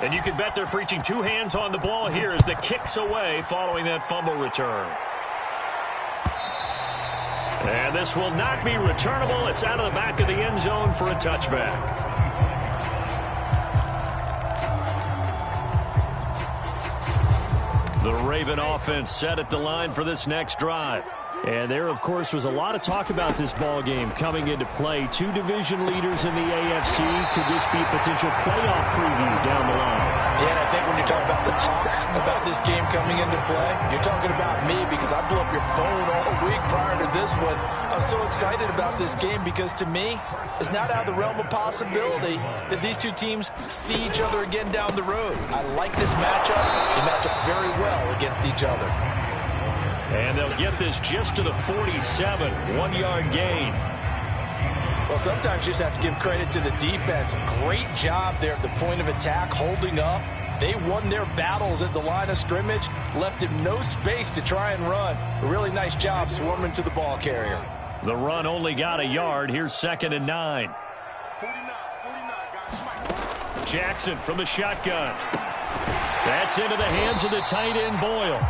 And you can bet they're preaching two hands on the ball here as the kick's away following that fumble return. And this will not be returnable. It's out of the back of the end zone for a touchback. The Raven offense set at the line for this next drive. And there, of course, was a lot of talk about this ball game coming into play. Two division leaders in the AFC. Could this be a potential playoff preview down the line? Yeah, and I think when you talk about the talk about this game coming into play, you're talking about me because I blew up your phone all week prior to this one. I'm so excited about this game because, to me, it's not out of the realm of possibility that these two teams see each other again down the road. I like this matchup. They match up very well against each other. And they'll get this just to the 47, 1-yard gain. Well, sometimes you just have to give credit to the defense. Great job there at the point of attack, holding up. They won their battles at the line of scrimmage, left him no space to try and run. A really nice job swarming to the ball carrier. The run only got a yard. Here's 2nd and 9. Jackson from the shotgun. That's into the hands of the tight end, Boyle.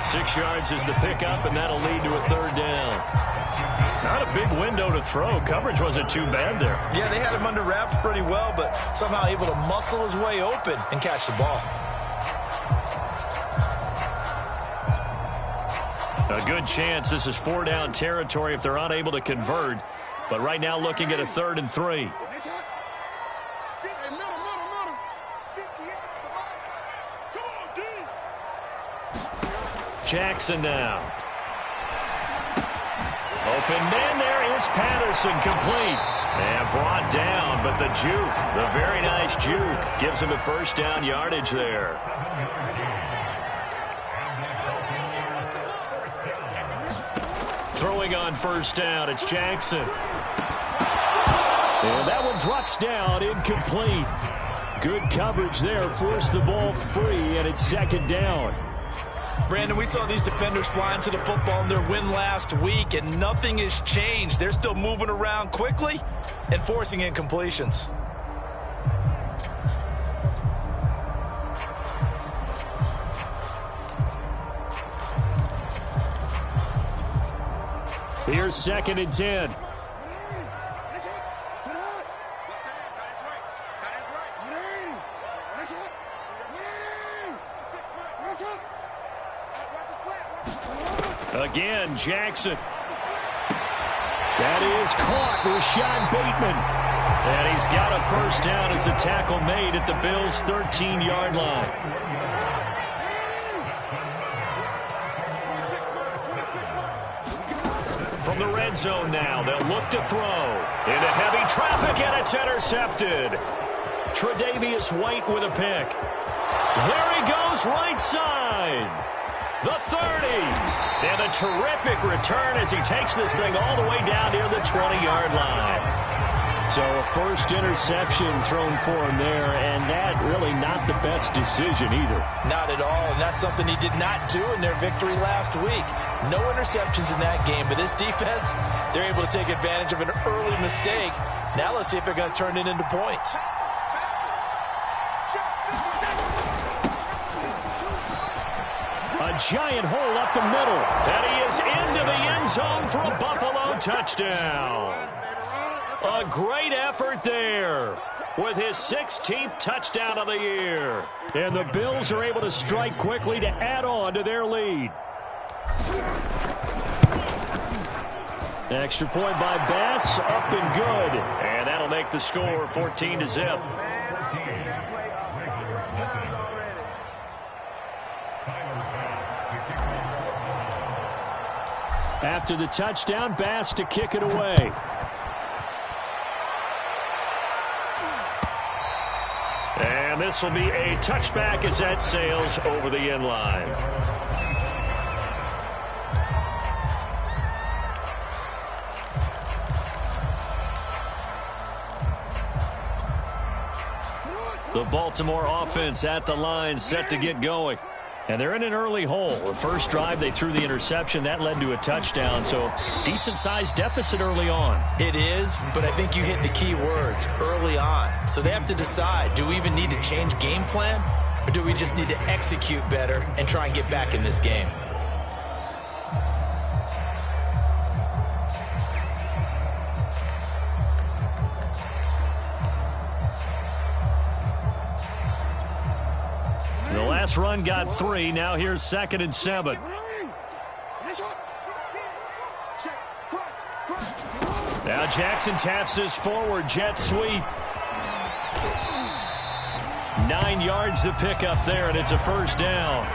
6 yards is the pickup, and that'll lead to a 3rd down. Not a big window to throw. Coverage wasn't too bad there. Yeah, they had him under wraps pretty well, but somehow able to muscle his way open and catch the ball. A good chance this is 4-down territory if they're unable to convert. But right now looking at a 3rd and 3. Jackson now. Open man, there is Patterson, complete. And brought down, but the juke, the very nice juke, gives him a 1st down yardage there. Throwing on 1st down, it's Jackson. And that one drops down, incomplete. Good coverage there, forced the ball free, and it's 2nd down. Brandon, we saw these defenders flying to the football in their win last week, and nothing has changed. They're still moving around quickly and forcing incompletions. Here's 2nd and 10. Again, Jackson. That is caught, Rashad Bateman. And he's got a 1st down as the tackle made at the Bills' 13-yard line. From the red zone now, they'll look to throw. Into heavy traffic, and it's intercepted. Tre'Davious White with a pick. There he goes, right side. The 30. And a terrific return as he takes this thing all the way down near the 20-yard line. So a 1st interception thrown for him there, and that really not the best decision either. Not at all, and that's something he did not do in their victory last week. No interceptions in that game, but this defense, they're able to take advantage of an early mistake. Now let's see if they're going to turn it into points. A giant hole up the middle, and he is into the end zone for a Buffalo touchdown. A great effort there with his 16th touchdown of the year. And the Bills are able to strike quickly to add on to their lead. Extra point by Bass, up and good. And that'll make the score 14-0. After the touchdown, Bass to kick it away. And this will be a touchback as that sails over the end line. The Baltimore offense at the line, set to get going. And they're in an early hole. The first drive, they threw the interception. That led to a touchdown. So decent-sized deficit early on. It is, but I think you hit the key words, early on. So they have to decide, do we even need to change game plan? Or do we just need to execute better and try and get back in this game? The last run got 3. Now here's 2nd and 7. Now Jackson taps this forward jet sweep. 9 yards to pick up there, and it's a first down.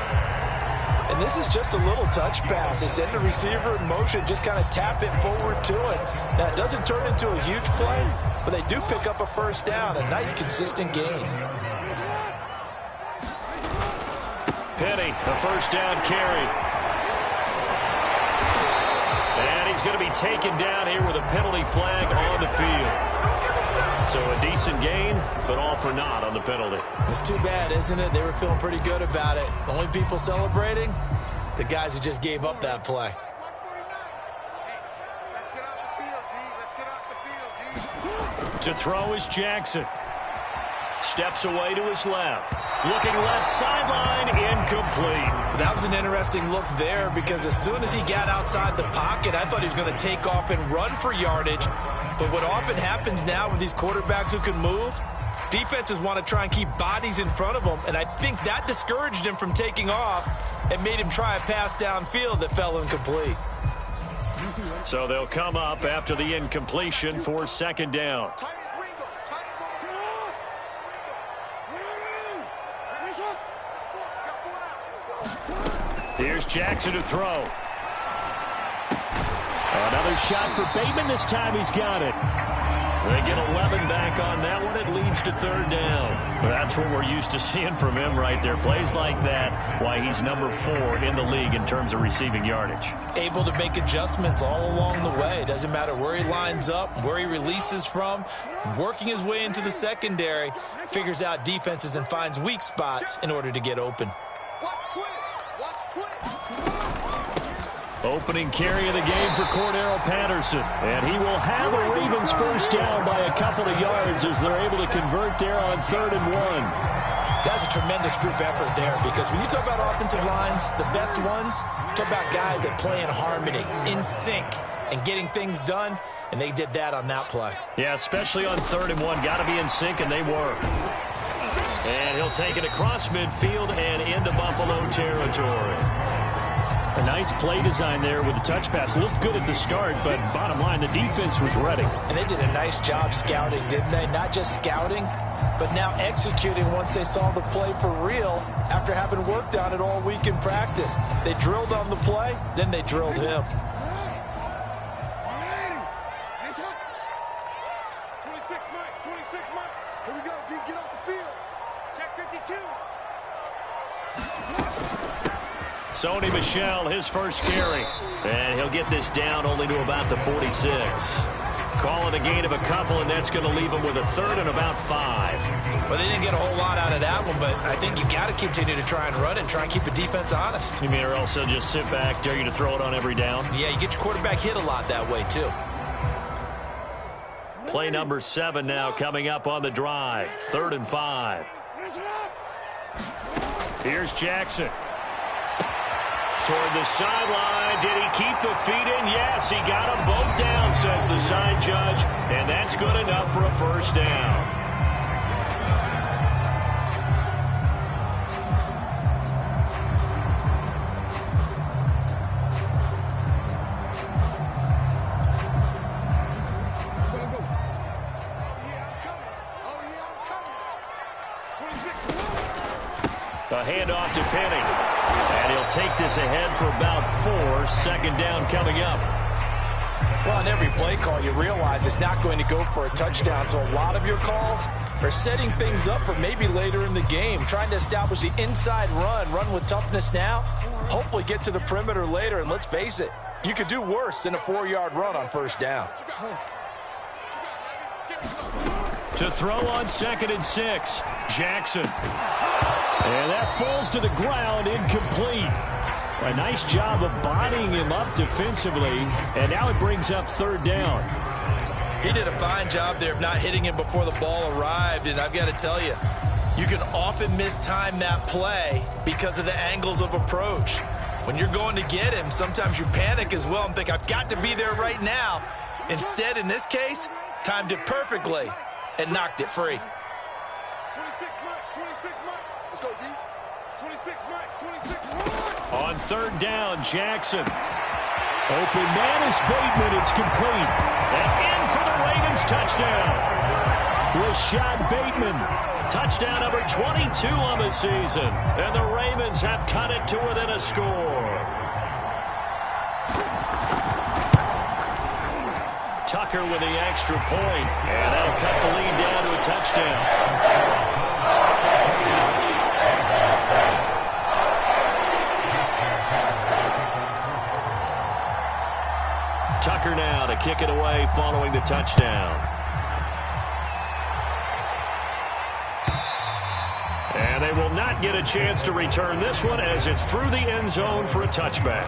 And this is just a little touch pass. They send the receiver in motion, just kind of tap it forward to it. Now, it doesn't turn into a huge play, but they do pick up a first down, a nice, consistent gain. Penny, the first down carry. And he's going to be taken down here with a penalty flag on the field. So a decent gain, but all for naught on the penalty. It's too bad, isn't it? They were feeling pretty good about it. The only people celebrating, the guys who just gave up that play. To throw is Jackson. Steps away to his left. Looking left sideline, incomplete. That was an interesting look there because as soon as he got outside the pocket, I thought he was going to take off and run for yardage. But what often happens now with these quarterbacks who can move, defenses want to try and keep bodies in front of them, and I think that discouraged him from taking off and made him try a pass downfield that fell incomplete. So they'll come up after the incompletion for 2nd down. Here's Jackson to throw. Another shot for Bateman. This time he's got it. They get 11 back on that one. It leads to 3rd down. That's what we're used to seeing from him right there. Plays like that, why he's number 4 in the league in terms of receiving yardage. Able to make adjustments all along the way. Doesn't matter where he lines up, where he releases from. Working his way into the secondary, figures out defenses and finds weak spots in order to get open. Opening carry of the game for Cordero Patterson. And he will have a Ravens first down by a couple of yards as they're able to convert there on 3rd and 1. That's a tremendous group effort there because when you talk about offensive lines, the best ones, talk about guys that play in harmony, in sync, and getting things done, and they did that on that play. Yeah, especially on 3rd and 1. Got to be in sync, and they were. And he'll take it across midfield and into Buffalo territory. A nice play design there with the touch pass. Looked good at the start, but bottom line, the defense was ready. And they did a nice job scouting, didn't they? Not just scouting, but now executing once they saw the play for real after having worked on it all week in practice. They drilled on the play, then they drilled him. 26 Mike. Here we go, D. Get off the field. Check 52. Sony Michel, his first carry. And he'll get this down only to about the 46. Calling a gain of a couple, and that's going to leave him with a 3rd and about 5. Well, they didn't get a whole lot out of that one, but I think you got to continue to try and run and try and keep the defense honest. You mean, or else they'll just sit back, dare you to throw it on every down? Yeah, you get your quarterback hit a lot that way, too. Play number 7 now coming up on the drive. 3rd and 5. Here's Jackson. Toward the sideline. Did he keep the feet in? Yes, he got them both down, says the side judge. And that's good enough for a first down. A handoff to Penny. And he'll take this ahead for about 4. 2nd down coming up. Well, on every play call, you realize it's not going to go for a touchdown. So a lot of your calls are setting things up for maybe later in the game, trying to establish the inside run with toughness now, hopefully get to the perimeter later. And let's face it, you could do worse than a 4-yard run on first down. To throw on 2nd and 6, Jackson. And that falls to the ground, incomplete. A nice job of bodying him up defensively, and now it brings up third down. He did a fine job there of not hitting him before the ball arrived, and I've got to tell you, you can often mistime that play because of the angles of approach. When you're going to get him, sometimes you panic as well and think, I've got to be there right now. Instead, in this case, timed it perfectly and knocked it free. 26 Mike, 26 Mike. Let's go, D. 26 Mike, 26 Mike. On third down, Jackson. Open man is Bateman. It's complete. And in for the Ravens touchdown. Rashad Bateman. Touchdown number 22 on the season. And the Ravens have cut it to within a score. Tucker with the extra point. And that'll cut the lead down to a touchdown. Tucker now to kick it away following the touchdown. And they will not get a chance to return this one as it's through the end zone for a touchback.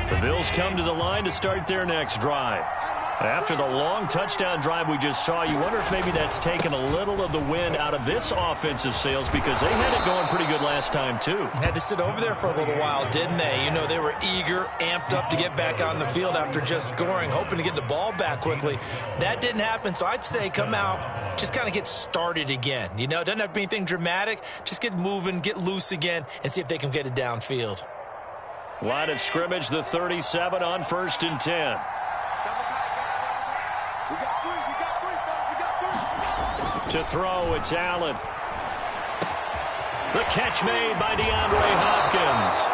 The Bills come to the line to start their next drive. After the long touchdown drive we just saw, you wonder if maybe that's taken a little of the wind out of this offensive sails because they had it going pretty good last time, too. Had to sit over there for a little while, didn't they? You know, they were eager, amped up to get back on the field after just scoring, hoping to get the ball back quickly. That didn't happen, so I'd say come out, just kind of get started again. You know, it doesn't have to be anything dramatic. Just get moving, get loose again, and see if they can get it downfield. Line of scrimmage, the 37 on 1st and 10. To throw, it's Allen. The catch made by DeAndre Hopkins.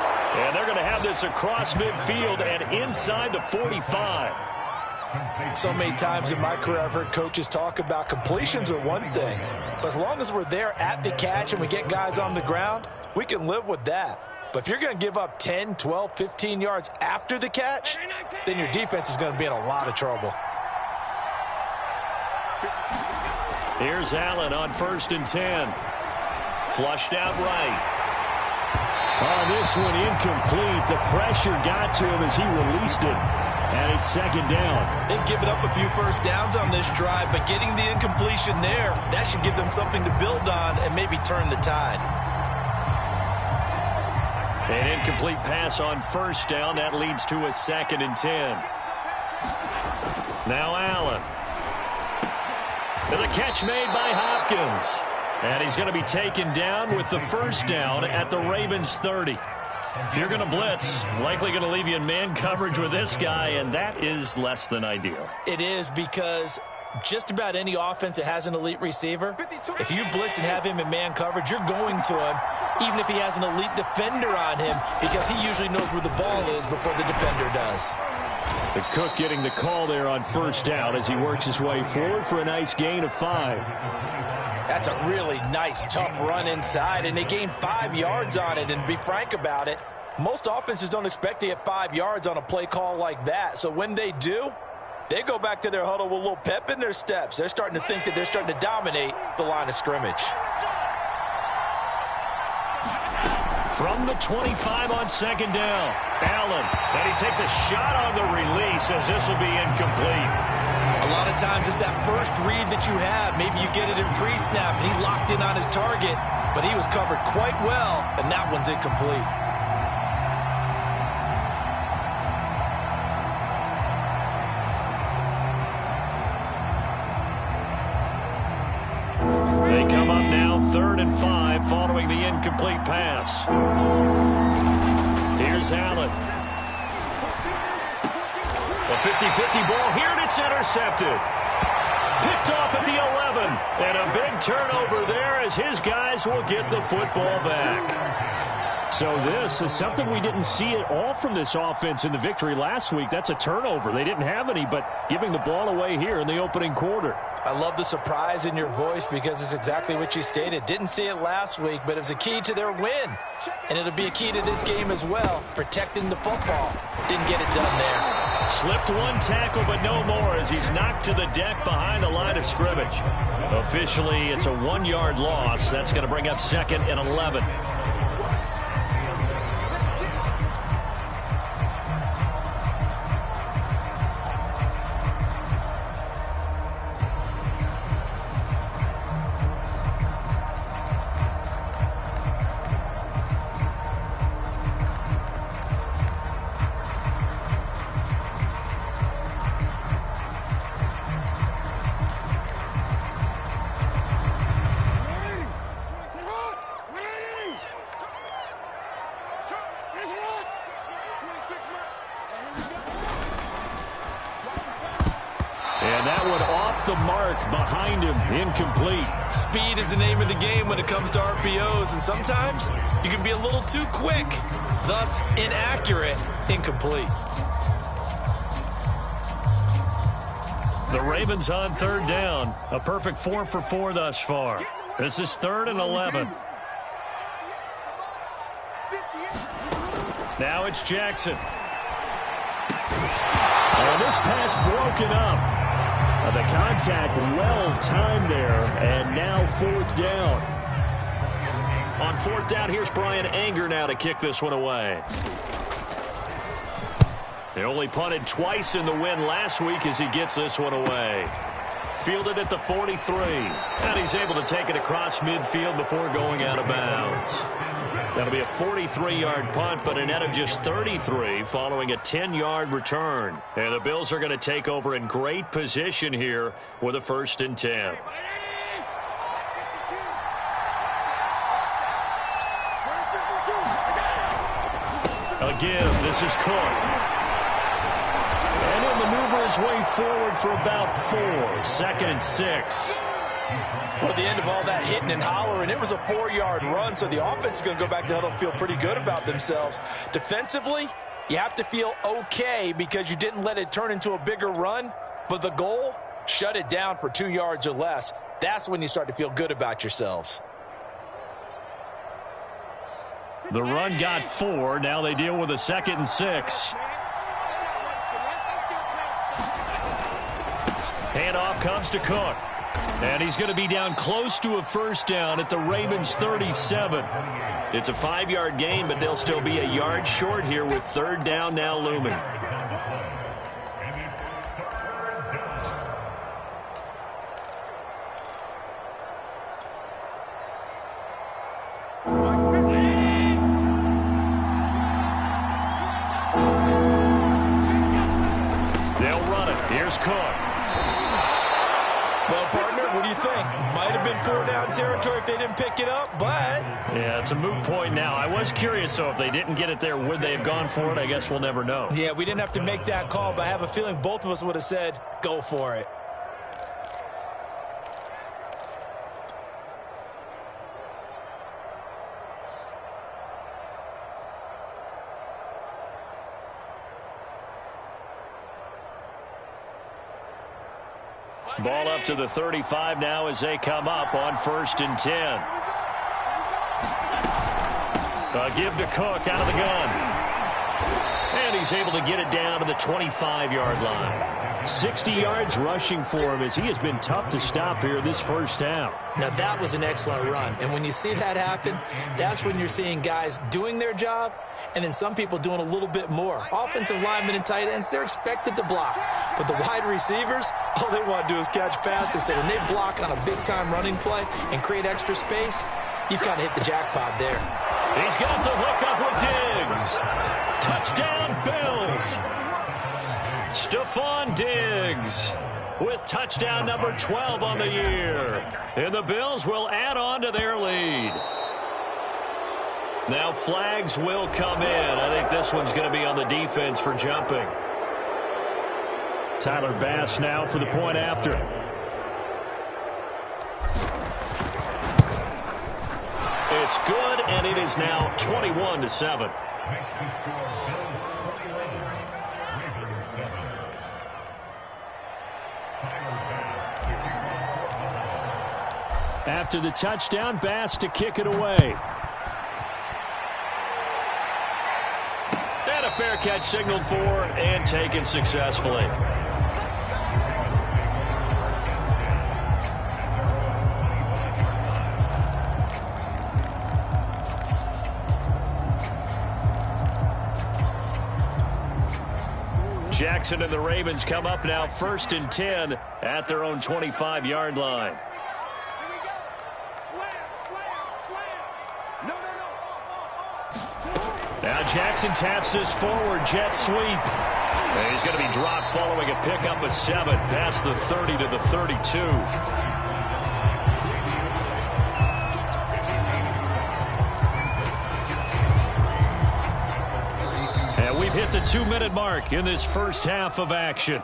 And they're going to have this across midfield and inside the 45. So many times in my career I've heard coaches talk about completions are one thing. But as long as we're there at the catch and we get guys on the ground, we can live with that. But if you're going to give up 10, 12, 15 yards after the catch, then your defense is going to be in a lot of trouble. Here's Allen on 1st and 10. Flushed out right. Oh, this one incomplete. The pressure got to him as he released it. And it's second down. They've given up a few first downs on this drive, but getting the incompletion there, that should give them something to build on and maybe turn the tide. An incomplete pass on 1st down. That leads to a 2nd and 10. Now Allen. And the catch made by Hopkins. And he's going to be taken down with the 1st down at the Ravens 30. If you're going to blitz, likely going to leave you in man coverage with this guy, and that is less than ideal. It is because just about any offense that has an elite receiver, if you blitz and have him in man coverage, you're going to him, even if he has an elite defender on him, because he usually knows where the ball is before the defender does. The Cook getting the call there on 1st down as he works his way forward for a nice gain of 5. That's a really nice, tough run inside, and they gained 5 yards on it. And to be frank about it, most offenses don't expect to get 5 yards on a play call like that. So when they do, they go back to their huddle with a little pep in their steps. They're starting to think that they're starting to dominate the line of scrimmage. From the 25 on 2nd down, Allen. And he takes a shot on the release as this will be incomplete. A lot of times it's that first read that you have. Maybe you get it in pre-snap, and he locked in on his target, but he was covered quite well, and that one's incomplete. They come up now 3rd and 5 following the incomplete pass. Here's Allen. A 50-50 ball here, and it's intercepted. Picked off at the 11. And a big turnover there as his guys will get the football back. So this is something we didn't see at all from this offense in the victory last week. That's a turnover. They didn't have any, but giving the ball away here in the opening quarter. I love the surprise in your voice because it's exactly what you stated. Didn't see it last week, but it was a key to their win. And it'll be a key to this game as well, protecting the football. Didn't get it done there. Slipped one tackle, but no more as he's knocked to the deck behind the line of scrimmage. Officially, it's a 1-yard loss. That's going to bring up 2nd and 11. The mark behind him, incomplete. Speed is the name of the game when it comes to RPOs, and sometimes you can be a little too quick, thus inaccurate, incomplete. The Ravens on 3rd down, a perfect 4 for 4 thus far. This is 3rd and 11. Now it's Jackson. Oh, this pass broken up. The contact well-timed there, and now 4th down. On 4th down, here's Brian Anger now to kick this one away. They only punted twice in the win last week as he gets this one away. Fielded at the 43, and he's able to take it across midfield before going out of bounds. That'll be a 43-yard punt, but a net of just 33 following a 10-yard return. And the Bills are going to take over in great position here with a 1st and 10. Again, this is Cook. And he'll maneuver his way forward for about 4. 2nd and 6. Well, at the end of all that hitting and hollering, it was a 4-yard run, so the offense is going to go back to huddle and feel pretty good about themselves. Defensively, you have to feel okay because you didn't let it turn into a bigger run, but the goal, shut it down for 2 yards or less. That's when you start to feel good about yourselves. The run got 4. Now they deal with a 2nd and 6. Handoff comes to Cook. And he's going to be down close to a 1st down at the Ravens 37. It's a 5-yard gain, but they'll still be a yard short here with 3rd down now looming. They'll run it. Here's Cook. Well, partner, what do you think? Might have been 4-down territory if they didn't pick it up, but... Yeah, it's a moot point now. I was curious, so if they didn't get it there, would they have gone for it? I guess we'll never know. Yeah, we didn't have to make that call, but I have a feeling both of us would have said, go for it. Ball up to the 35 now as they come up on 1st and 10. A give to Cook out of the gun. And he's able to get it down to the 25-yard line. 60 yards rushing for him as he has been tough to stop here this 1st half. Now, that was an excellent run. And when you see that happen, that's when you're seeing guys doing their job and then some people doing a little bit more. Offensive linemen and tight ends, they're expected to block. But the wide receivers, all they want to do is catch passes. So when they block on a big-time running play and create extra space, you've kind of hit the jackpot there. He's got the hook up with Diggs. Touchdown, Bills. Stephon Diggs with touchdown number 12 on the year. And the Bills will add on to their lead. Now flags will come in. I think this one's going to be on the defense for jumping. Tyler Bass now for the point after. It's good, and it is now 21-7. After the touchdown, Bass to kick it away. And a fair catch signaled for and taken successfully. Jackson and the Ravens come up now 1st and 10 at their own 25-yard line. Now Jackson taps this forward jet sweep. And he's going to be dropped following a pickup of 7 past the 30 to the 32. And we've hit the 2-minute mark in this first half of action.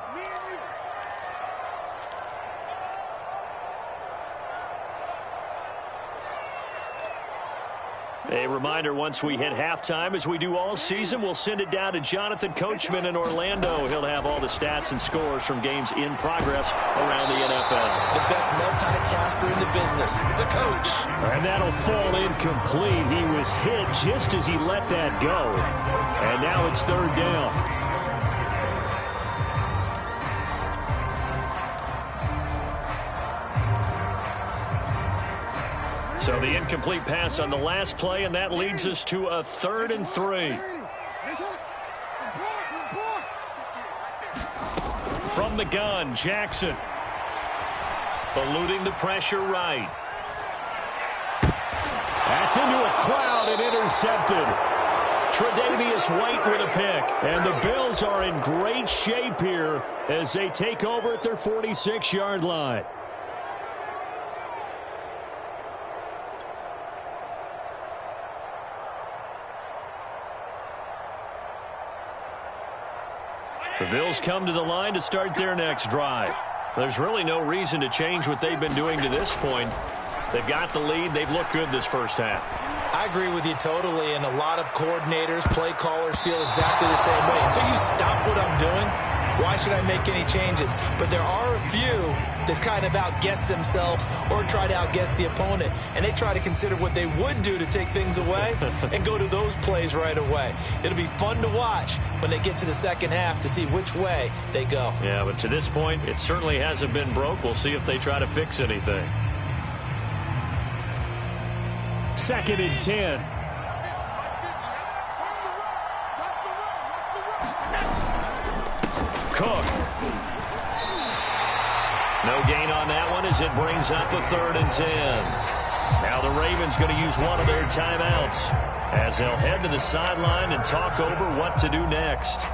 A reminder, once we hit halftime, as we do all season, we'll send it down to Jonathan Coachman in Orlando. He'll have all the stats and scores from games in progress around the NFL. The best multitasker in the business, the coach. And that'll fall incomplete. He was hit just as he let that go. And now it's 3rd down. So the incomplete pass on the last play, and that leads us to a 3rd and 3. From the gun, Jackson. Eluding the pressure right. That's into a crowd and intercepted. Tre'Davious White with a pick. And the Bills are in great shape here as they take over at their 46-yard line. The Bills come to the line to start their next drive. There's really no reason to change what they've been doing to this point. They've got the lead. They've looked good this first half. I agree with you totally, and a lot of coordinators, play callers feel exactly the same way. Until you stop what I'm doing, why should I make any changes? But there are a few that kind of outguess themselves or try to outguess the opponent, and they try to consider what they would do to take things away and go to those plays right away. It'll be fun to watch when they get to the second half to see which way they go. Yeah, but to this point, it certainly hasn't been broke. We'll see if they try to fix anything. 2nd and 10. Cook. No gain on that one as it brings up a 3rd and 10. Now the Ravens going to use one of their timeouts as they'll head to the sideline and talk over what to do next.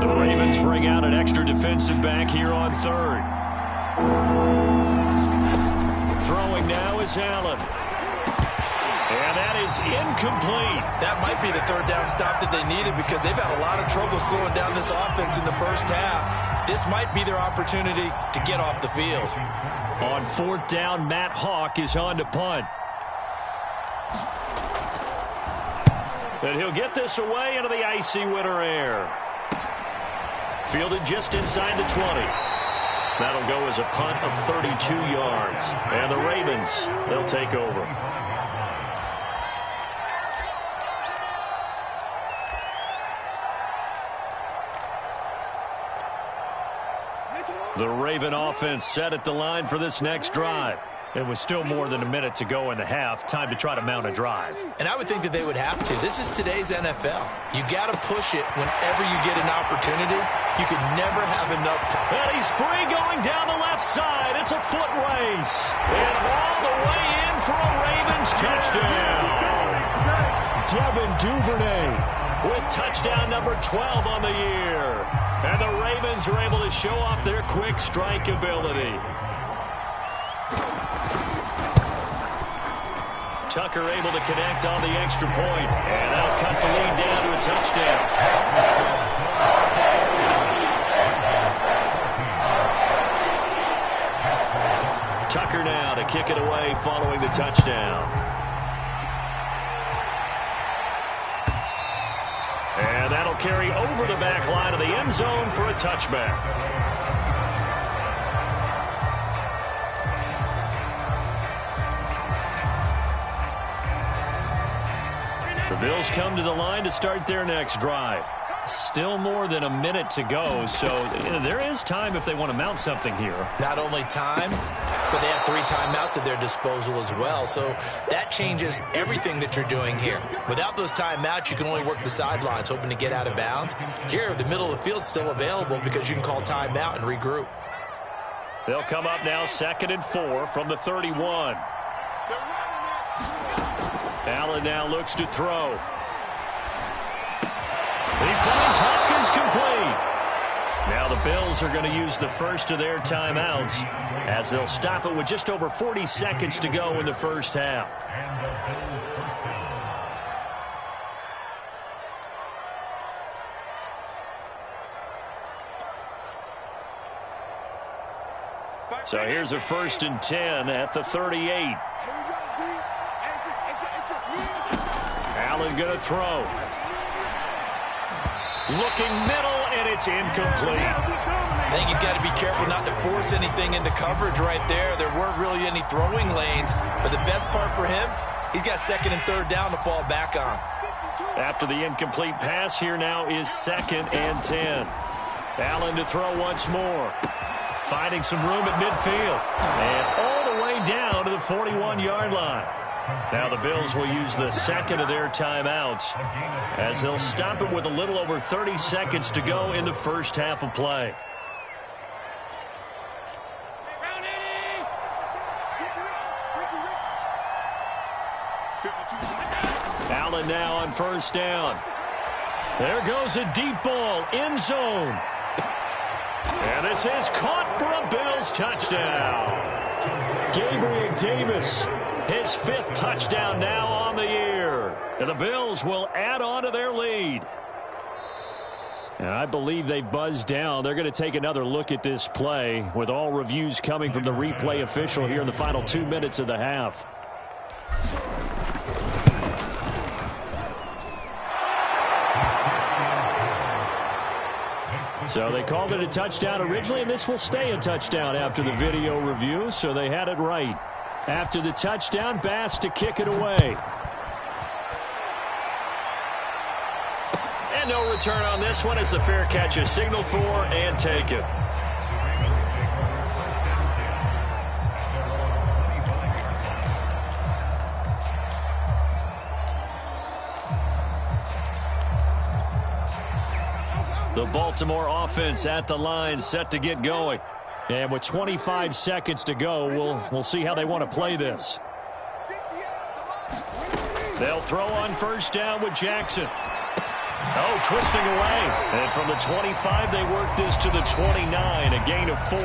The Ravens bring out an extra defensive back here on 3rd. Throwing now is Allen. And that is incomplete. That might be the 3rd down stop that they needed because they've had a lot of trouble slowing down this offense in the first half. This might be their opportunity to get off the field. On 4th down, Matt Hawk is on to punt. And he'll get this away into the icy winter air. Fielded just inside the 20. That'll go as a punt of 32 yards. And the Ravens, they'll take over. The Raven offense set at the line for this next drive. It was still more than a minute to go in the half. Time to try to mount a drive. And I would think that they would have to. This is today's NFL. You got to push it whenever you get an opportunity. You could never have enough. And he's free going down the left side. It's a foot race. And all the way in for a Ravens touchdown. Devin Duvernay with touchdown number 12 on the year. And the Ravens are able to show off their quick strike ability. Tucker able to connect on the extra point. And that'll cut the lead down to a touchdown. Tucker now to kick it away following the touchdown. And that'll carry over the back line of the end zone for a touchback. The Bills come to the line to start their next drive. Still more than a minute to go, so there is time if they want to mount something here. Not only time, but they have 3 timeouts at their disposal as well. So that changes everything that you're doing here. Without those timeouts, you can only work the sidelines, hoping to get out of bounds. Here, the middle of the field's still available because you can call timeout and regroup. They'll come up now 2nd and 4 from the 31. Allen now looks to throw. He finds Hopkins complete. Now the Bills are going to use the first of their timeouts as they'll stop it with just over 40 seconds to go in the first half. So here's a 1st and 10 at the 38. Allen going to throw. Looking middle, and it's incomplete. I think he's got to be careful not to force anything into coverage right there. There weren't really any throwing lanes, but the best part for him, he's got 2nd and 3rd down to fall back on. After the incomplete pass, here now is 2nd and 10. Allen to throw once more. Finding some room at midfield. And all the way down to the 41-yard line. Now the Bills will use the 2nd of their timeouts as they'll stop it with a little over 30 seconds to go in the first half of play. Allen now on 1st down. There goes a deep ball, end zone. And this is caught for a Bills touchdown. Gabriel Davis, his 5th touchdown now on the year. And the Bills will add on to their lead. And I believe they've buzzed down. They're going to take another look at this play with all reviews coming from the replay official here in the final 2 minutes of the half. So they called it a touchdown originally, and this will stay a touchdown after the video review, so they had it right. After the touchdown, Bass to kick it away. And no return on this one as the fair catch is signaled for and taken. The Baltimore offense at the line, set to get going. And with 25 seconds to go, we'll see how they want to play this. They'll throw on 1st down with Jackson. Oh, twisting away. And from the 25, they work this to the 29, a gain of 4.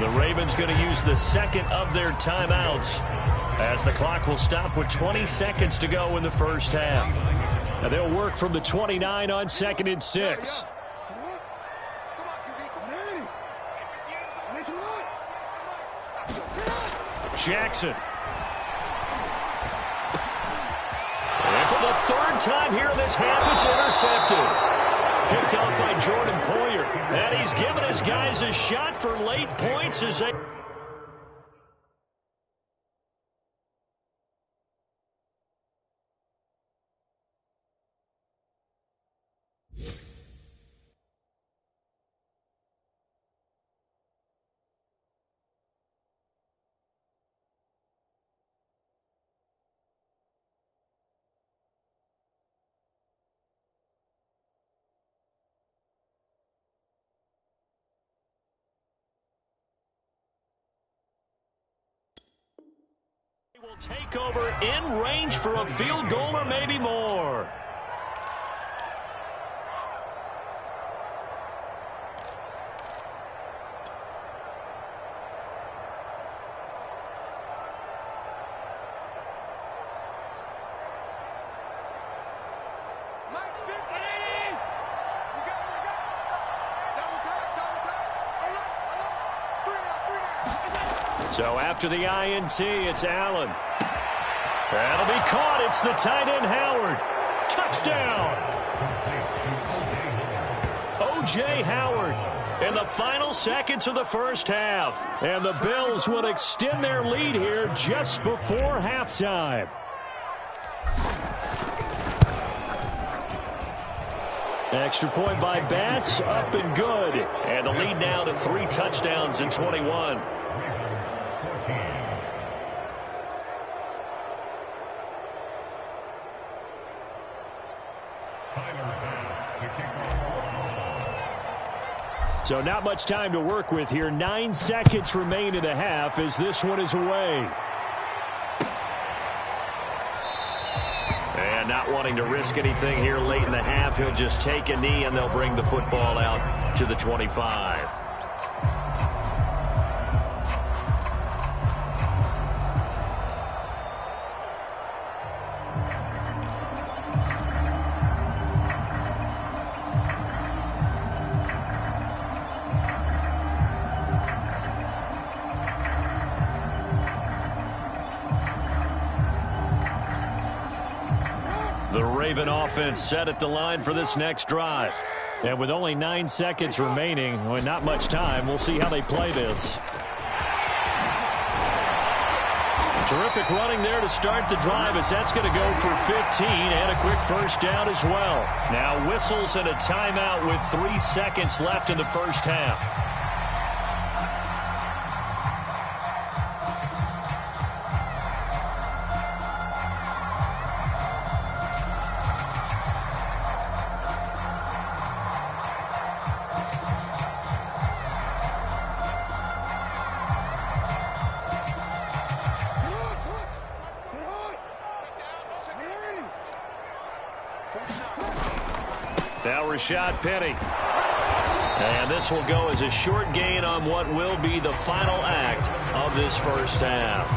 The Ravens going to use the 2nd of their timeouts as the clock will stop with 20 seconds to go in the first half. And they'll work from the 29 on 2nd and 6. Jackson. And for the 3rd time here in this half, it's intercepted. Picked off by Jordan Poyer. And he's given his guys a shot for late points as they... will take over in range for a field goal or maybe more. Mike's 15! We got double time. So after the INT, it's Allen. That'll be caught. It's the tight end, Howard. Touchdown! O.J. Howard in the final seconds of the first half. And the Bills will extend their lead here just before halftime. Extra point by Bass, up and good. And the lead now to 3 touchdowns in 21. So not much time to work with here. 9 seconds remain in the half as this one is away. And not wanting to risk anything here late in the half, he'll just take a knee and they'll bring the football out to the 25. The Raven offense set at the line for this next drive. And with only 9 seconds remaining, well, not much time, we'll see how they play this. Terrific running there to start the drive as that's going to go for 15 and a quick first down as well. Now whistles and a timeout with 3 seconds left in the first half. Now Rashad Penny. And this will go as a short gain on what will be the final act of this first half.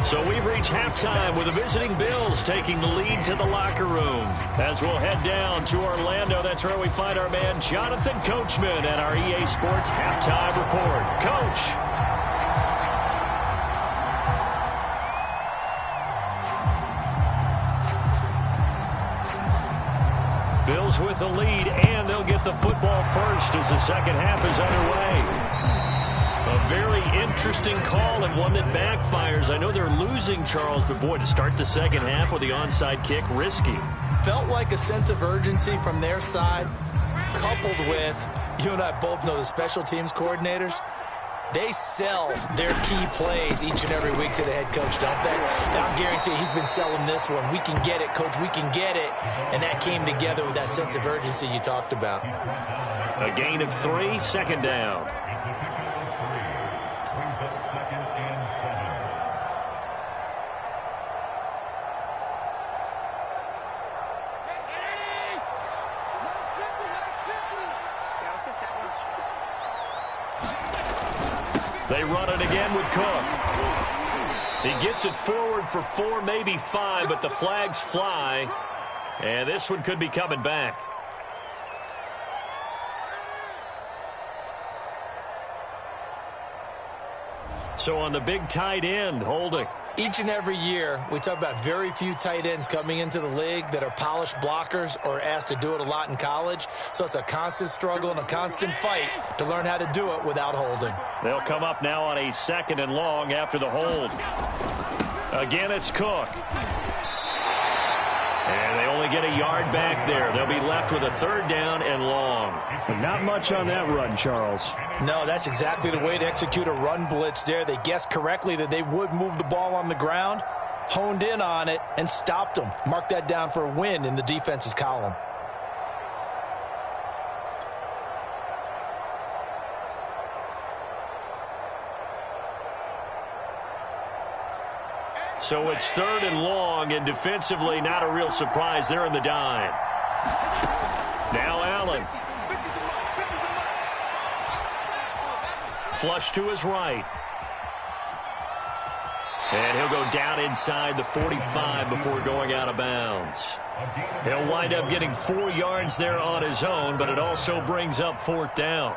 So we've reached halftime with the visiting Bills taking the lead to the locker room. As we'll head down to Orlando, that's where we find our man Jonathan Coachman at our EA Sports Halftime Report. Coach. Bills with the lead, and they'll get the football first as the second half is underway. A very interesting call and one that backfires. I know they're losing, Charles, but boy, to start the second half with the onside kick, risky. Felt like a sense of urgency from their side, coupled with, you and I both know the special teams coordinators, they sell their key plays each and every week to the head coach, don't they? Now, I guarantee he's been selling this one. We can get it, coach. We can get it. And that came together with that sense of urgency you talked about. A gain of 3, second down. They run it again with Cook. He gets it forward for 4, maybe 5, but the flags fly. And this one could be coming back. So on the big tight end, holding. Each and every year, we talk about very few tight ends coming into the league that are polished blockers or asked to do it a lot in college. So it's a constant struggle and a constant fight to learn how to do it without holding. They'll come up now on a 2nd and long after the hold. Again, it's Cook. And they only get a yard back there. They'll be left with a 3rd down and long. But not much on that run, Charles. No, that's exactly the way to execute a run blitz there. They guessed correctly that they would move the ball on the ground, honed in on it, and stopped them. Mark that down for a win in the defense's column. So it's 3rd and long, and defensively not a real surprise. They're in the dime. Now Allen. Flush to his right. And he'll go down inside the 45 before going out of bounds. He'll wind up getting 4 yards there on his own, but it also brings up 4th down.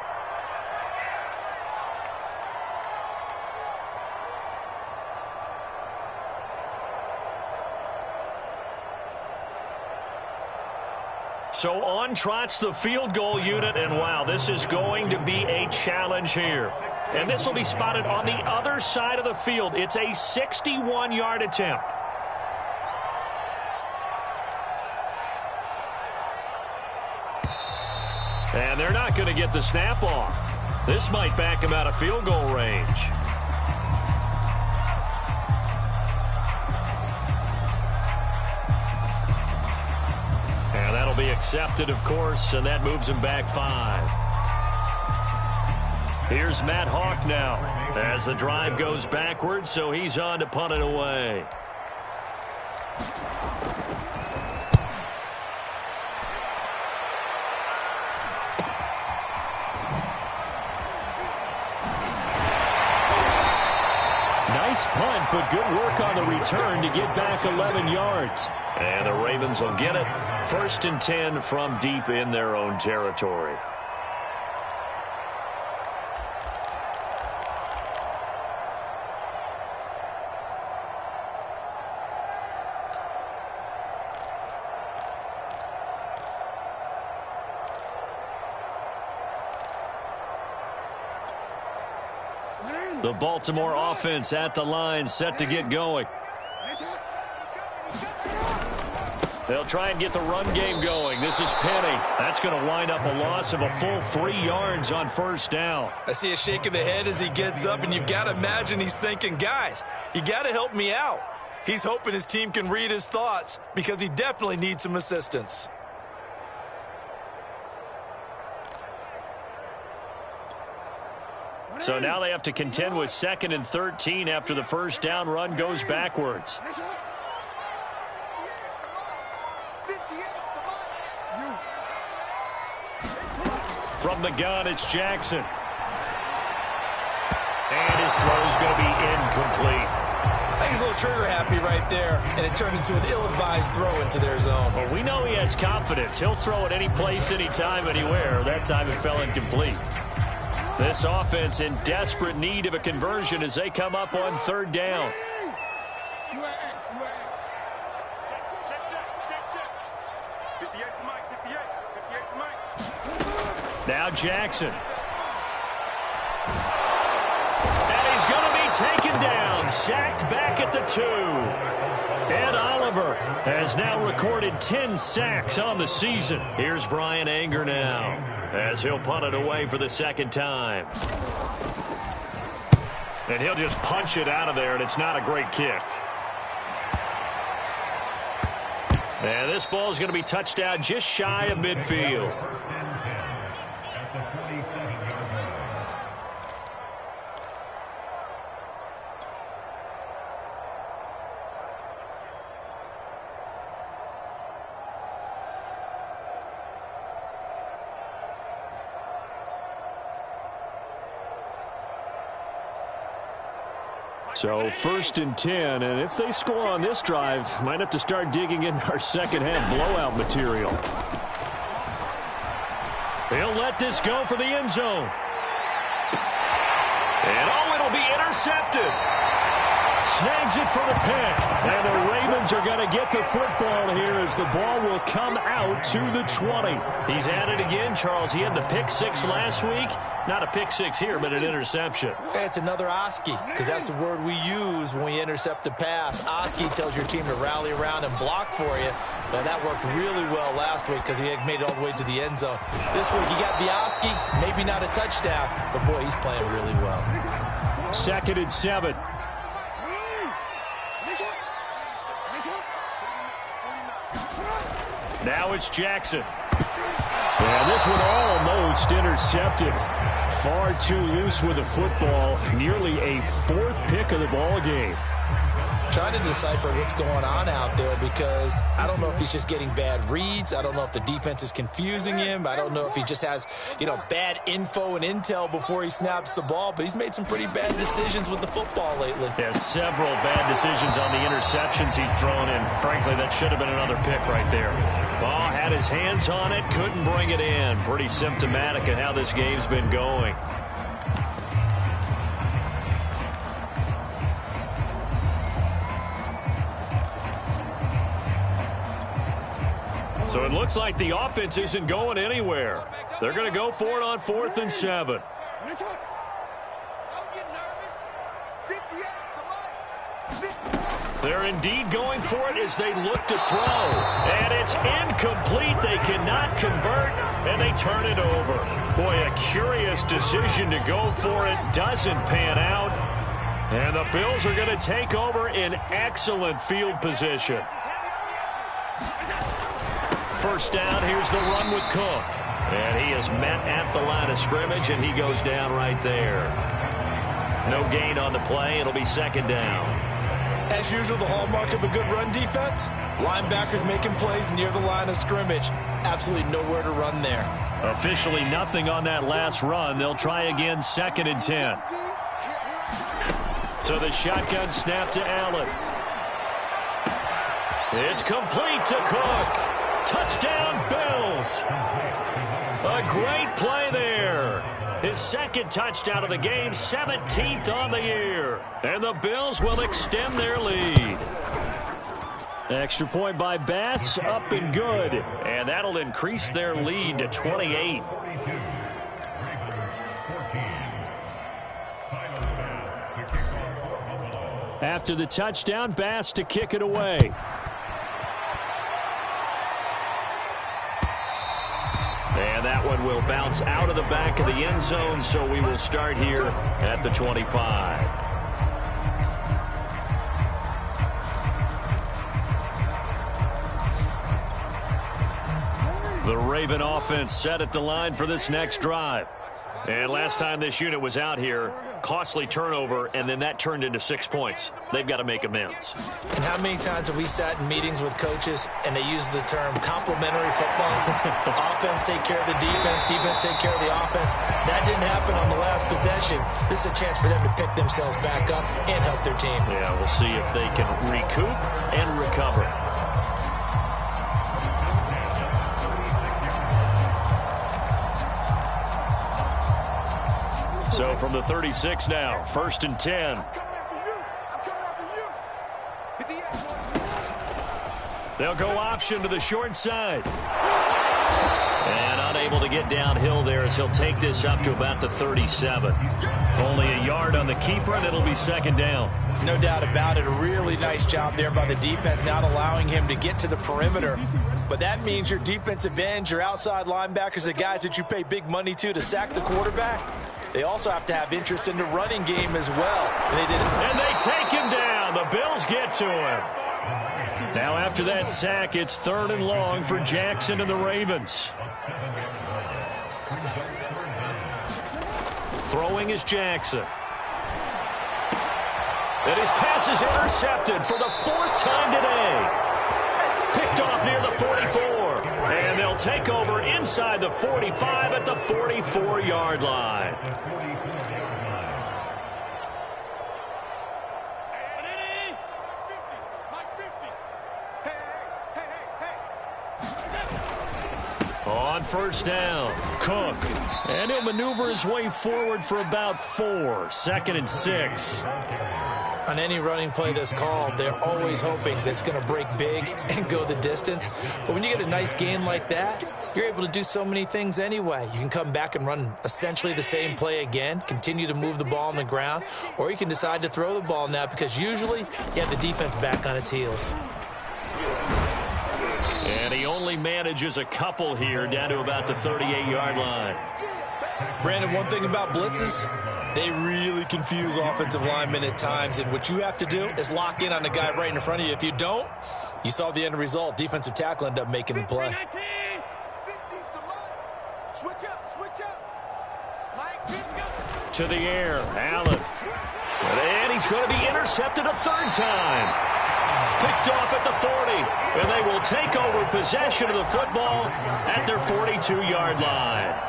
So on trots the field goal unit, and wow, this is going to be a challenge here. And this will be spotted on the other side of the field. It's a 61-yard attempt. And they're not going to get the snap off. This might back him out of field goal range. And that'll be accepted, of course, and that moves him back 5. Here's Matt Hawk now as the drive goes backwards, so he's on to punt it away. Nice punt, but good work on the return to get back 11 yards. And the Ravens will get it. 1st and 10 from deep in their own territory. The Baltimore offense at the line, set to get going. They'll try and get the run game going. This is Penny. That's going to wind up a loss of a full 3 yards on 1st down. I see a shake of the head as he gets up, and you've got to imagine he's thinking, guys, you got to help me out. He's hoping his team can read his thoughts because he definitely needs some assistance. So now they have to contend with 2nd and 13 after the 1st down run goes backwards. From the gun, it's Jackson. And his throw's going to be incomplete. I think he's a little trigger happy right there, and it turned into an ill-advised throw into their zone. Well, we know he has confidence. He'll throw it any place, anytime, anywhere. That time it fell incomplete. This offense in desperate need of a conversion as they come up on 3rd down. Now Jackson. And he's going to be taken down, sacked back at the 2. Ed Oliver has now recorded 10 sacks on the season. Here's Brian Anger now as he'll punt it away for the 2nd time. And he'll just punch it out of there, and it's not a great kick. And this ball is going to be touched out just shy of midfield. So 1st and 10, and if they score on this drive, might have to start digging in our second-half blowout material. He'll let this go for the end zone. And oh, it'll be intercepted. Snags it for the pick. And the Ravens are going to get the football here as the ball will come out to the 20. He's at it again, Charles. He had the pick 6 last week. Not a pick 6 here, but an interception. It's another Oski, because that's the word we use when we intercept a pass. Oski tells your team to rally around and block for you. But that worked really well last week because he had made it all the way to the end zone. This week he got the Oski, maybe not a touchdown, but boy, he's playing really well. 2nd and 7. Now it's Jackson. And this one almost intercepted. Far too loose with the football. Nearly a 4th pick of the ball game. Trying to decipher what's going on out there because I don't know if he's just getting bad reads. I don't know if the defense is confusing him. I don't know if he just has, bad info and intel before he snaps the ball. But he's made some pretty bad decisions with the football lately. Yeah, several bad decisions on the interceptions he's thrown in. Frankly, that should have been another pick right there. Ball had his hands on it, couldn't bring it in. Pretty symptomatic of how this game's been going. So it looks like the offense isn't going anywhere. They're going to go for it on 4th and 7. They're indeed going for it as they look to throw. And it's incomplete. They cannot convert. And they turn it over. Boy, a curious decision to go for it. Doesn't pan out. And the Bills are going to take over in excellent field position. First down, here's the run with Cook. And he is met at the line of scrimmage, and he goes down right there. No gain on the play. It'll be second down. As usual, the hallmark of a good run defense, linebackers making plays near the line of scrimmage. Absolutely nowhere to run there. Officially nothing on that last run. They'll try again, 2nd and 10. So the shotgun snap to Allen. It's complete to Cook. Touchdown, Bills. A great play there. His second touchdown of the game, 17th on the year. And the Bills will extend their lead. Extra point by Bass, up and good. And that'll increase their lead to 28. After the touchdown, Bass to kick it away. And that one will bounce out of the back of the end zone, so we will start here at the 25. The Raven offense set at the line for this next drive. And last time this unit was out here, costly turnover, and then that turned into 6 points. They've got to make amends. And how many times have we sat in meetings with coaches and they use the term complementary football? Offense take care of the defense, defense take care of the offense. That didn't happen on the last possession. This is a chance for them to pick themselves back up and help their team. Yeah, we'll see if they can recoup and recover. So from the 36 now, 1st and 10. They'll go option to the short side. And unable to get downhill there as he'll take this up to about the 37. Only a yard on the keeper, and it'll be second down. No doubt about it. A really nice job there by the defense, not allowing him to get to the perimeter. But that means your defensive ends, your outside linebackers, the guys that you pay big money to sack the quarterback, they also have to have interest in the running game as well. And they did it. And they take him down. The Bills get to him. Now after that sack, it's 3rd and long for Jackson and the Ravens. Throwing is Jackson. And his pass is intercepted for the 4th time today. Picked off near the 44. And they'll take over inside the 45 at the 44-yard line. On first down, Cook. And he'll maneuver his way forward for about 4. 2nd and 6. On any running play that's called, they're always hoping that it's going to break big and go the distance. But when you get a nice gain like that, you're able to do so many things anyway. You can come back and run essentially the same play again, continue to move the ball on the ground, or you can decide to throw the ball now because usually you have the defense back on its heels. And he only manages a couple here down to about the 38-yard line. Brandon, one thing about blitzes, they really confuse offensive linemen at times, and what you have to do is lock in on the guy right in front of you. If you don't, you saw the end result. Defensive tackle ended up making the play. To the air, Allen. And he's going to be intercepted a 3rd time. Picked off at the 40, and they will take over possession of the football at their 42-yard line.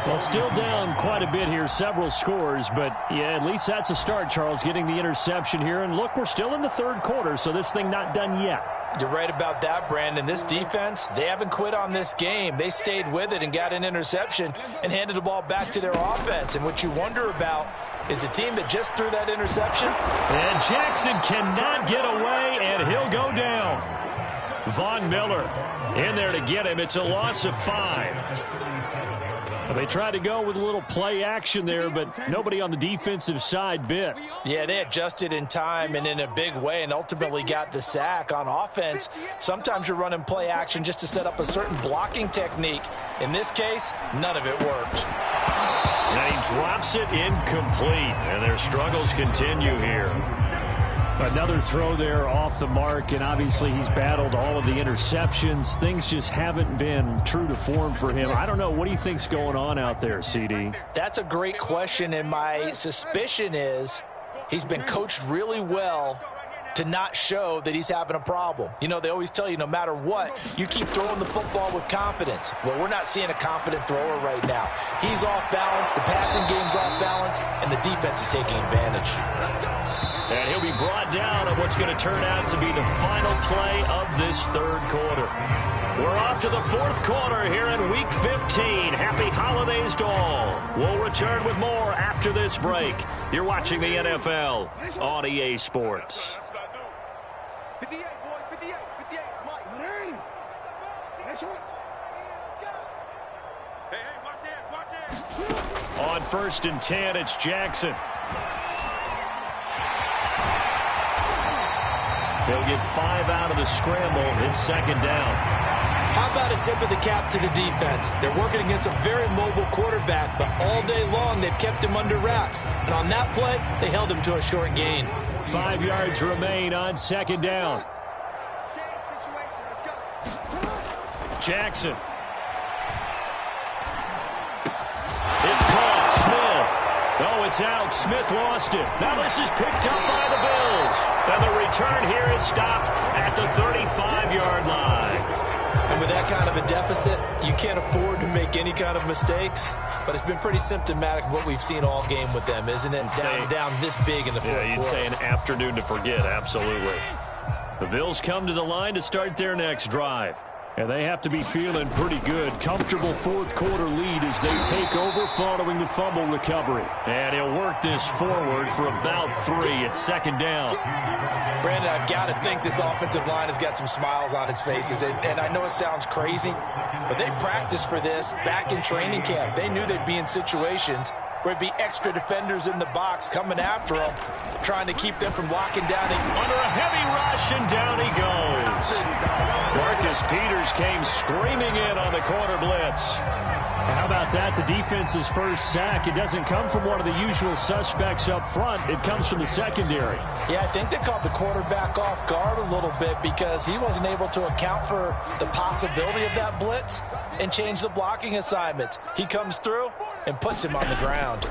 Well, still down quite a bit here, several scores, but yeah, at least that's a start, Charles, getting the interception here. And look, we're still in the 3rd quarter, so this thing not done yet. You're right about that, Brandon. This defense, they haven't quit on this game. They stayed with it and got an interception and handed the ball back to their offense. And what you wonder about is the team that just threw that interception. And Jackson cannot get away, and he'll go down. Von Miller in there to get him. It's a loss of 5. They tried to go with a little play action there, but nobody on the defensive side bit. Yeah, they adjusted in time and in a big way and ultimately got the sack. On offense, sometimes you're running play action just to set up a certain blocking technique. In this case, none of it worked. And he drops it incomplete, and their struggles continue here. Another throw there off the mark, and obviously he's battled all of the interceptions. Things just haven't been true to form for him. I don't know. What do you think's going on out there, CD? That's a great question, and my suspicion is he's been coached really well to not show that he's having a problem. You know, they always tell you no matter what, you keep throwing the football with confidence. Well, we're not seeing a confident thrower right now. He's off balance, the passing game's off balance, and the defense is taking advantage. And he'll be brought down on what's going to turn out to be the final play of this third quarter. We're off to the fourth quarter here in Week 15. Happy holidays to all. We'll return with more after this break. You're watching the NFL on EA Sports. 58, boys, 58, 58. It's Mike. Hey, watch it. On 1st and 10, it's Jackson. He'll get 5 out of the scramble. It's 2nd down. How about a tip of the cap to the defense? They're working against a very mobile quarterback, but all day long they've kept him under wraps. And on that play, they held him to a short gain. 5 yards remain on 2nd down. Jackson. It's caught. Smith. Oh, it's out. Smith lost it. Now this is picked up by the Bills. And the return here is stopped at the 35-yard line. And with that kind of a deficit, you can't afford to make any kind of mistakes. But it's been pretty symptomatic of what we've seen all game with them, isn't it? Down this big in the fourth quarter. Yeah, you'd say an afternoon to forget, absolutely. The Bills come to the line to start their next drive. And they have to be feeling pretty good. Comfortable fourth quarter lead as they take over following the fumble recovery. And he'll work this forward for about 3 at 2nd down. Brandon, I've got to think this offensive line has got some smiles on its faces. And I know it sounds crazy, but they practiced for this back in training camp. They knew they'd be in situations where it'd be extra defenders in the box coming after them, trying to keep them from locking down. Under a heavy rush, and down he goes. Marcus Peters came screaming in on the corner blitz. How about that? The defense's first sack. It doesn't come from one of the usual suspects up front. It comes from the secondary. Yeah, I think they caught the quarterback off guard a little bit because he wasn't able to account for the possibility of that blitz and change the blocking assignments. He comes through and puts him on the ground.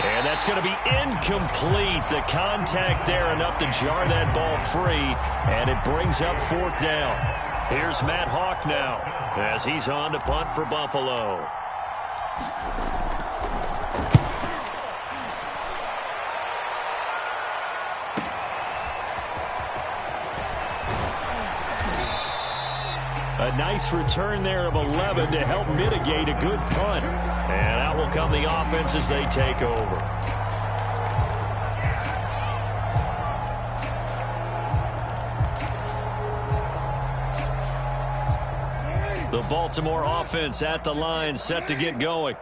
And that's going to be incomplete. The contact there enough to jar that ball free, and it brings up 4th down. Here's Matt Hawk now as he's on to punt for Buffalo. A nice return there of 11 to help mitigate a good punt. And out will come the offense as they take over. The Baltimore offense at the line, set to get going.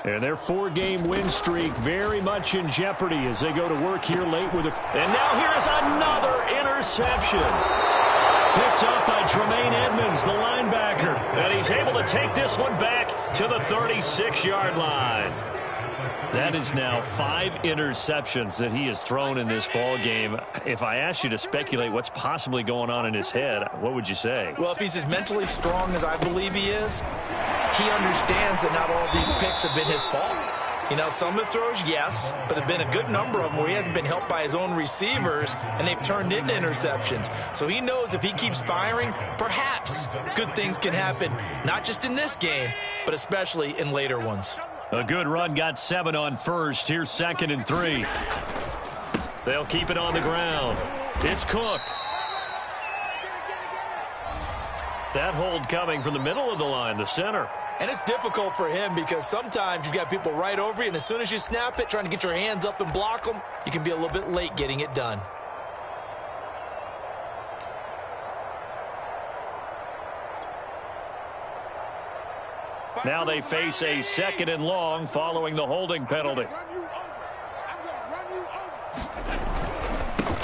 And their 4-game win streak very much in jeopardy as they go to work here late with a... And now here is another interception. Picked up by Tremaine Edmonds, the linebacker. And he's able to take this one back to the 36-yard line. That is now 5 interceptions that he has thrown in this ball game. If I asked you to speculate what's possibly going on in his head, what would you say? Well, if he's as mentally strong as I believe he is, he understands that not all of these picks have been his fault. You know, some of the throws, yes, but there have been a good number of them where he hasn't been helped by his own receivers, and they've turned into interceptions. So he knows if he keeps firing, perhaps good things can happen, not just in this game, but especially in later ones. A good run, got 7 on first. Here's 2nd and 3. They'll keep it on the ground. It's Cook. That hold coming from the middle of the line, the center. And it's difficult for him because sometimes you've got people right over you, and as soon as you snap it, trying to get your hands up and block them, you can be a little bit late getting it done. Now they face a 2nd and long following the holding penalty.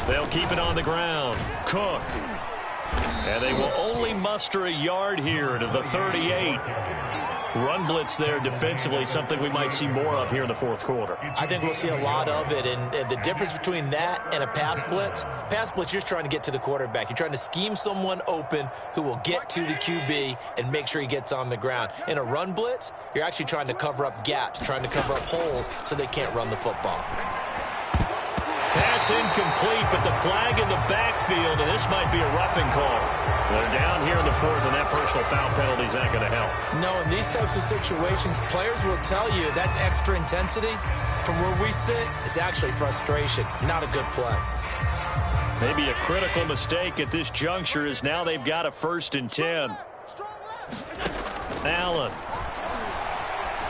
They'll keep it on the ground. Cook. And they will only muster a yard here to the 38. Run blitz there defensively, something we might see more of here in the fourth quarter. I think we'll see a lot of it, and the difference between that and a pass blitz, you're just trying to get to the quarterback. You're trying to scheme someone open who will get to the QB and make sure he gets on the ground. In a run blitz, you're actually trying to cover up gaps, trying to cover up holes so they can't run the football. Pass incomplete, but the flag in the backfield, and this might be a roughing call. They're down here in the fourth, and that personal foul penalty is not going to help. No, in these types of situations, players will tell you that's extra intensity. From where we sit, it's actually frustration, not a good play. Maybe a critical mistake at this juncture is now they've got a 1st and 10. Allen.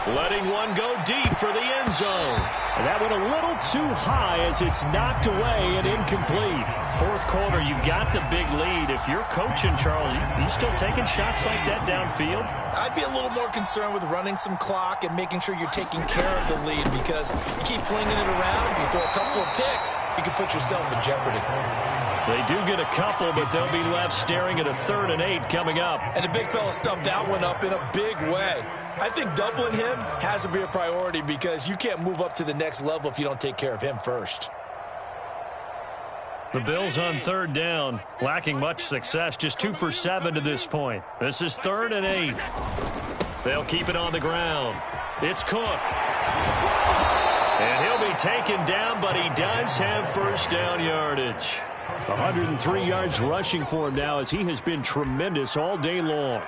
Letting one go deep for the end zone. And that went a little too high as it's knocked away and incomplete. Fourth quarter, you've got the big lead. If you're coaching, Charles, you still taking shots like that downfield? I'd be a little more concerned with running some clock and making sure you're taking care of the lead, because you keep flinging it around, you throw a couple of picks, you can put yourself in jeopardy. They do get a couple, but they'll be left staring at a 3rd and 8 coming up. And the big fella stuffed that one up in a big way. I think doubling him has to be a priority, because you can't move up to the next level if you don't take care of him first. The Bills on 3rd down, lacking much success, just 2 for 7 to this point. This is 3rd and 8. They'll keep it on the ground. It's Cook. And he'll be taken down, but he does have 1st down yardage. 103 yards rushing for him now, as he has been tremendous all day long.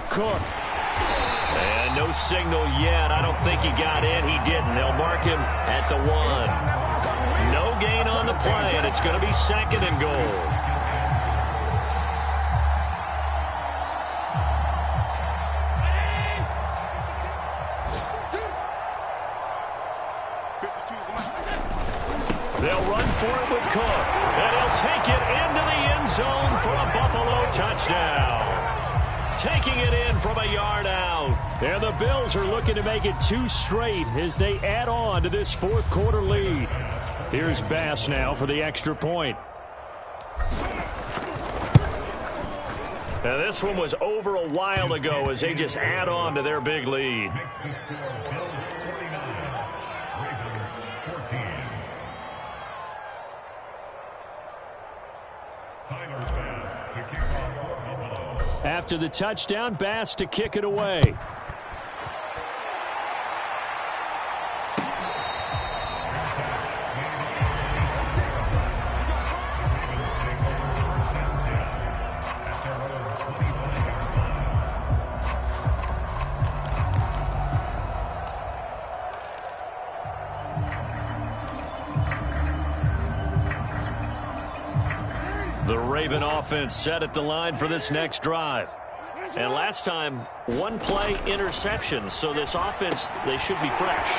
Cook. And no signal yet. I don't think he got in. He didn't. They'll mark him at the 1. No gain on the play, and it's going to be 2nd and goal. They'll run for it with Cook. And he'll take it into the end zone for a Buffalo touchdown. Taking it in from a yard out. And the Bills are looking to make it 2 straight as they add on to this fourth quarter lead. Here's Bass now for the extra point. Now this one was over a while ago as they just add on to their big lead. After the touchdown, Bass to kick it away. The Raven offense set at the line for this next drive. And last time, 1 play interception. So this offense, they should be fresh.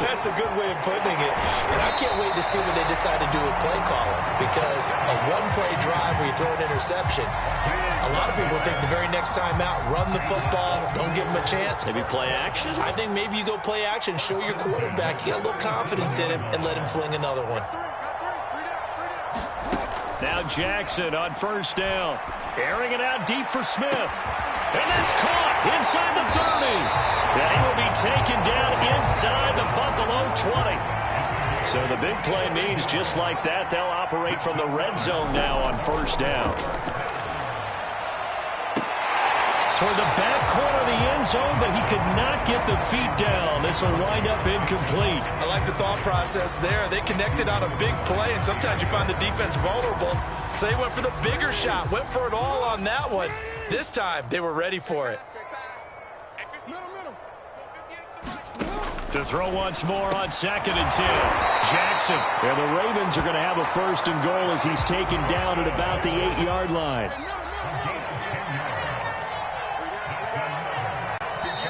That's a good way of putting it. And I can't wait to see what they decide to do with play calling. Because a 1-play drive where you throw an interception, a lot of people think the very next time out, run the football, don't give them a chance. Maybe play action? I think maybe you go play action, show your quarterback, you got a little confidence in him, and let him fling another one. Now Jackson on 1st down. Airing it out deep for Smith. And that's caught inside the 30. And he will be taken down inside the Buffalo 20. So the big play means just like that, they'll operate from the red zone now on 1st down. Toward the back corner of the end zone, but he could not get the feet down. This will wind up incomplete. I like the thought process there. They connected on a big play, and sometimes you find the defense vulnerable. So they went for the bigger shot, went for it all on that one. This time, they were ready for it. To throw once more on 2nd and 10. Jackson. And the Ravens are going to have a 1st and goal as he's taken down at about the 8-yard line.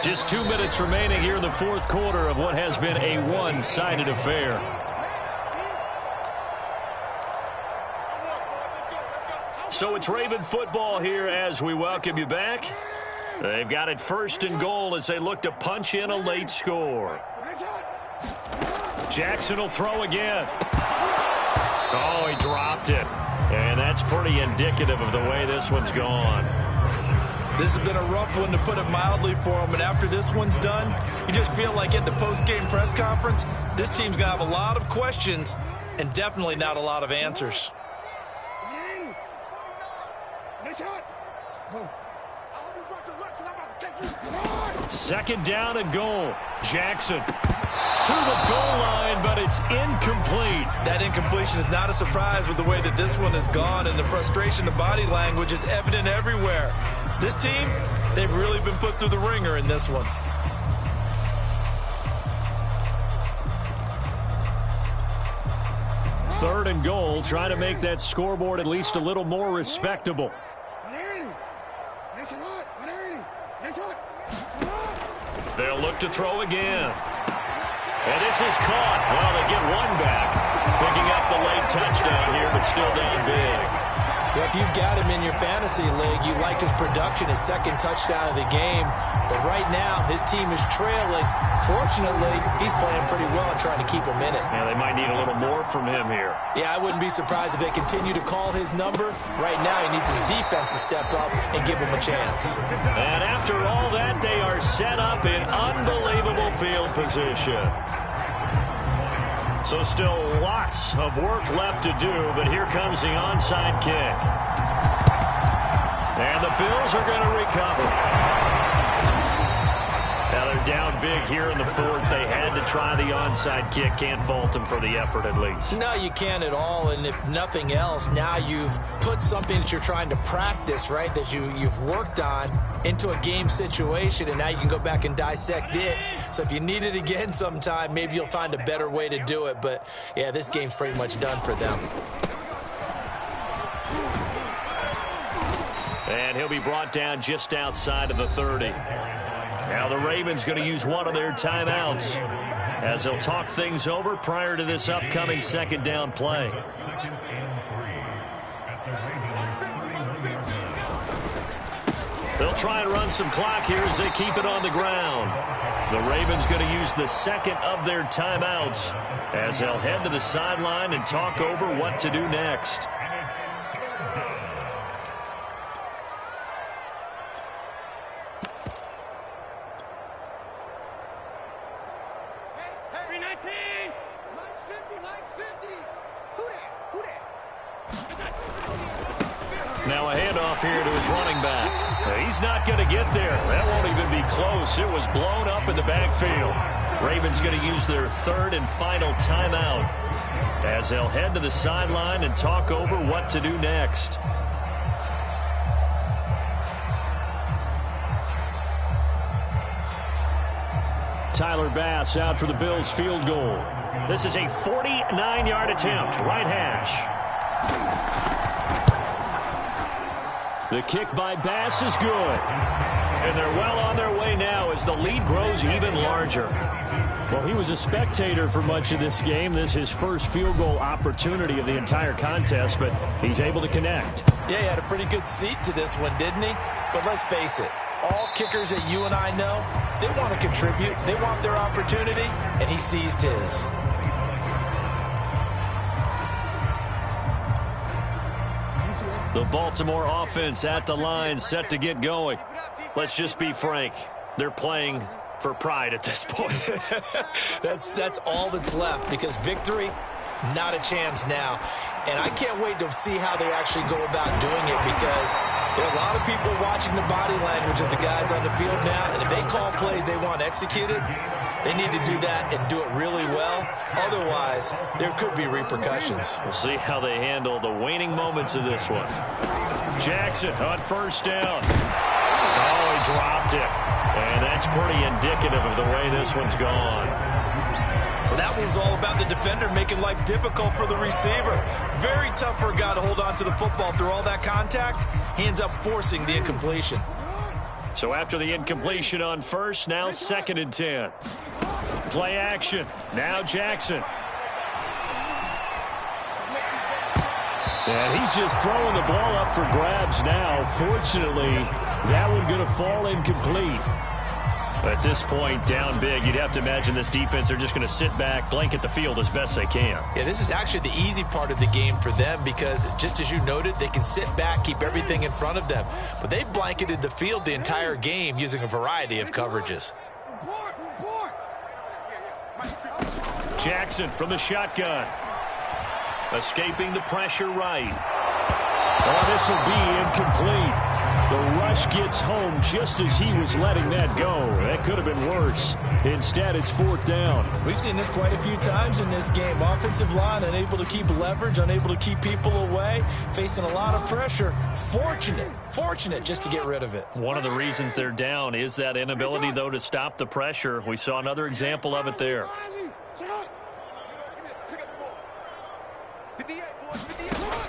Just 2 minutes remaining here in the fourth quarter of what has been a one-sided affair. So it's Raven football here as we welcome you back. They've got it first and goal as they look to punch in a late score. Jackson will throw again. Oh, he dropped it. And that's pretty indicative of the way this one's gone. This has been a rough one, to put it mildly, for him. And after this one's done, you just feel like at the post-game press conference, this team's going to have a lot of questions and definitely not a lot of answers. Second down and goal. Jackson to the goal line, but it's incomplete. That incompletion is not a surprise with the way that this one has gone, and the frustration of body language is evident everywhere. This team, they've really been put through the ringer in this one. Third and goal, trying to make that scoreboard at least a little more respectable. They'll look to throw again. And this is caught. Well, they get one back. Picking up the late touchdown here, but still down big. Well, if you've got him in your fantasy league, you like his production, his second touchdown of the game. But right now, his team is trailing. Fortunately, he's playing pretty well and trying to keep him in it. Yeah, they might need a little more from him here. Yeah, I wouldn't be surprised if they continue to call his number. Right now, he needs his defense to step up and give him a chance. And after all that, they are set up in unbelievable field position. So still lots of work left to do, but here comes the onside kick. And the Bills are going to recover. Now they're down big here in the fourth. They had to try the onside kick. Can't fault them for the effort at least. No, you can't at all. And if nothing else, now you've put something that you're trying to practice, right, that you've worked on into a game situation, and now you can go back and dissect it. So if you need it again sometime, maybe you'll find a better way to do it. But, yeah, this game's pretty much done for them. And he'll be brought down just outside of the 30. Now the Ravens going to use one of their timeouts as they'll talk things over prior to this upcoming second down play. They'll try and run some clock here as they keep it on the ground. The Ravens going to use the second of their timeouts as they'll head to the sideline and talk over what to do next. Now a handoff here to his running back. He's not going to get there. That won't even be close. It was blown up in the backfield. Ravens going to use their third and final timeout as they'll head to the sideline and talk over what to do next. Tyler Bass out for the Bills field goal. This is a 49-yard attempt, right hash. The kick by Bass is good. And they're well on their way now as the lead grows even larger. Well, he was a spectator for much of this game. This is his first field goal opportunity of the entire contest, but he's able to connect. Yeah, he had a pretty good seat to this one, didn't he? But let's face it, all kickers that you and I know, they want to contribute. They want their opportunity, and he seized his. The Baltimore offense at the line, set to get going. Let's just be frank. They're playing for pride at this point. That's all that's left, because victory, not a chance now. And I can't wait to see how they actually go about doing it, because there are a lot of people watching the body language of the guys on the field now, and if they call plays they want executed, they need to do that and do it really well. Otherwise, there could be repercussions. We'll see how they handle the waning moments of this one. Jackson on first down. Oh, he dropped it. And that's pretty indicative of the way this one's gone. Well, that one was all about the defender making life difficult for the receiver. Very tough for a guy to hold on to the football through all that contact. He ends up forcing the incompletion. So after the incompletion on first, now 2nd and 10. Play action. Now Jackson. And he's just throwing the ball up for grabs now. Fortunately, that one going to fall incomplete. At this point, down big, you'd have to imagine this defense are just going to sit back, blanket the field as best they can. Yeah, this is actually the easy part of the game for them because, just as you noted, they can sit back, keep everything in front of them. But they've blanketed the field the entire game using a variety of coverages. Jackson from the shotgun. Escaping the pressure right. Oh, this will be incomplete. The rush gets home just as he was letting that go. That could have been worse. Instead, it's 4th down. We've seen this quite a few times in this game. Offensive line unable to keep leverage, unable to keep people away, facing a lot of pressure. Fortunate just to get rid of it. One of the reasons they're down is that inability, though, to stop the pressure. We saw another example of it there.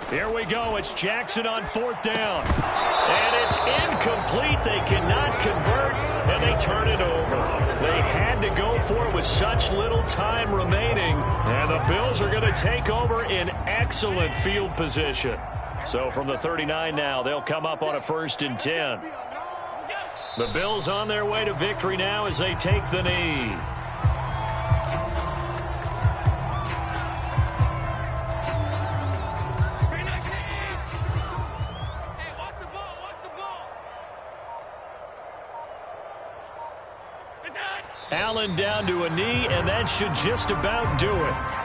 Here we go. It's Jackson on 4th down. And it's incomplete. They cannot convert, and they turn it over. They had to go for it with such little time remaining, and the Bills are going to take over in excellent field position. So from the 39 now, they'll come up on a 1st and 10. The Bills on their way to victory now as they take the knee. Allen down to a knee, and that should just about do it.